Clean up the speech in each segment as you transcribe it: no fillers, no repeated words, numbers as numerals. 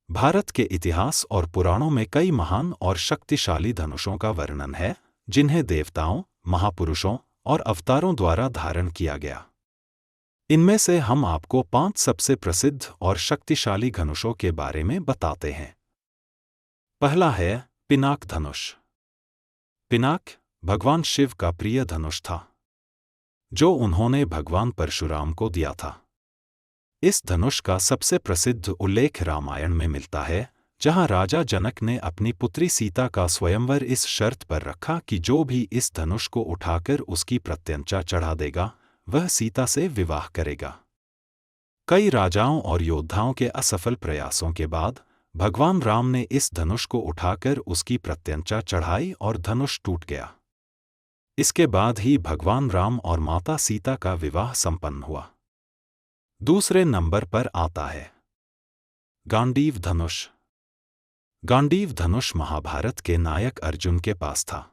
भारत के इतिहास और पुराणों में कई महान और शक्तिशाली धनुषों का वर्णन है, जिन्हें देवताओं, महापुरुषों और अवतारों द्वारा धारण किया गया। इनमें से हम आपको 5 सबसे प्रसिद्ध और शक्तिशाली धनुषों के बारे में बताते हैं। पहला है पिनाक धनुष। पिनाक भगवान शिव का प्रिय धनुष था, जो उन्होंने भगवान परशुराम को दिया था। इस धनुष का सबसे प्रसिद्ध उल्लेख रामायण में मिलता है, जहां राजा जनक ने अपनी पुत्री सीता का स्वयंवर इस शर्त पर रखा कि जो भी इस धनुष को उठाकर उसकी प्रत्यंचा चढ़ा देगा, वह सीता से विवाह करेगा। कई राजाओं और योद्धाओं के असफल प्रयासों के बाद भगवान राम ने इस धनुष को उठाकर उसकी प्रत्यंचा चढ़ाई और धनुष टूट गया। इसके बाद ही भगवान राम और माता सीता का विवाह संपन्न हुआ। दूसरे नंबर पर आता है गांडीव धनुष। गांडीव धनुष महाभारत के नायक अर्जुन के पास था।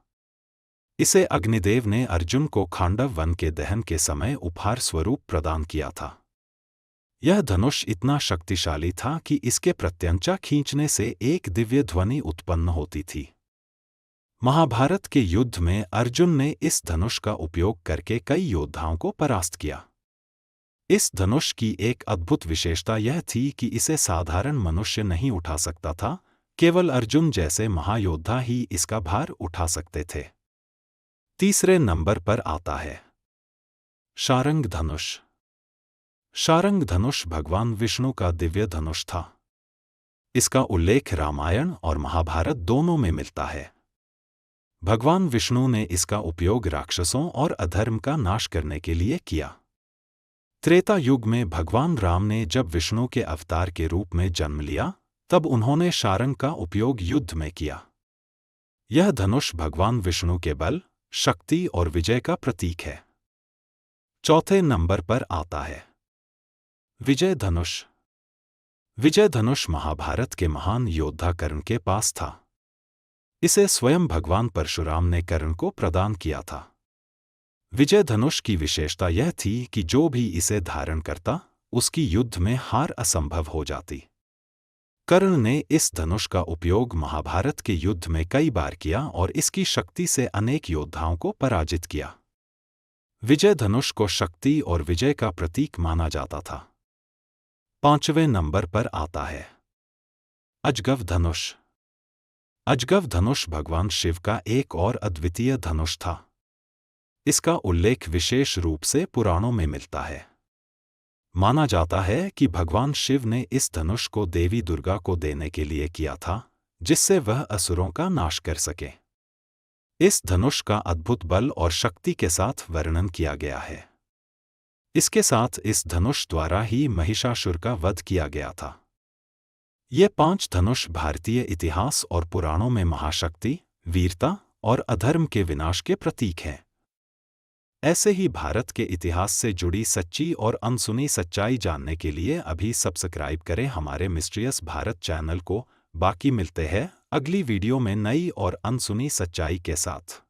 इसे अग्निदेव ने अर्जुन को खांडव वन के दहन के समय उपहार स्वरूप प्रदान किया था। यह धनुष इतना शक्तिशाली था कि इसके प्रत्यंचा खींचने से एक दिव्य ध्वनि उत्पन्न होती थी। महाभारत के युद्ध में अर्जुन ने इस धनुष का उपयोग करके कई योद्धाओं को परास्त किया। इस धनुष की एक अद्भुत विशेषता यह थी कि इसे साधारण मनुष्य नहीं उठा सकता था, केवल अर्जुन जैसे महायोद्धा ही इसका भार उठा सकते थे। तीसरे नंबर पर आता है शारंग धनुष। शारंग धनुष भगवान विष्णु का दिव्य धनुष था। इसका उल्लेख रामायण और महाभारत दोनों में मिलता है। भगवान विष्णु ने इसका उपयोग राक्षसों और अधर्म का नाश करने के लिए किया। त्रेता युग में भगवान राम ने जब विष्णु के अवतार के रूप में जन्म लिया, तब उन्होंने शारंग का उपयोग युद्ध में किया। यह धनुष भगवान विष्णु के बल, शक्ति और विजय का प्रतीक है। चौथे नंबर पर आता है विजय धनुष। विजय धनुष महाभारत के महान योद्धा कर्ण के पास था। इसे स्वयं भगवान परशुराम ने कर्ण को प्रदान किया था। विजय धनुष की विशेषता यह थी कि जो भी इसे धारण करता, उसकी युद्ध में हार असंभव हो जाती। कर्ण ने इस धनुष का उपयोग महाभारत के युद्ध में कई बार किया और इसकी शक्ति से अनेक योद्धाओं को पराजित किया। विजय धनुष को शक्ति और विजय का प्रतीक माना जाता था। पांचवें नंबर पर आता है अजगव धनुष। अजगव धनुष भगवान शिव का एक और अद्वितीय धनुष था। इसका उल्लेख विशेष रूप से पुराणों में मिलता है। माना जाता है कि भगवान शिव ने इस धनुष को देवी दुर्गा को देने के लिए किया था, जिससे वह असुरों का नाश कर सके। इस धनुष का अद्भुत बल और शक्ति के साथ वर्णन किया गया है। इसके साथ इस धनुष द्वारा ही महिषासुर का वध किया गया था। ये 5 धनुष भारतीय इतिहास और पुराणों में महाशक्ति, वीरता और अधर्म के विनाश के प्रतीक हैं। ऐसे ही भारत के इतिहास से जुड़ी सच्ची और अनसुनी सच्चाई जानने के लिए अभी सब्सक्राइब करें हमारे मिस्ट्रियस भारत चैनल को। बाकी मिलते हैं अगली वीडियो में नई और अनसुनी सच्चाई के साथ।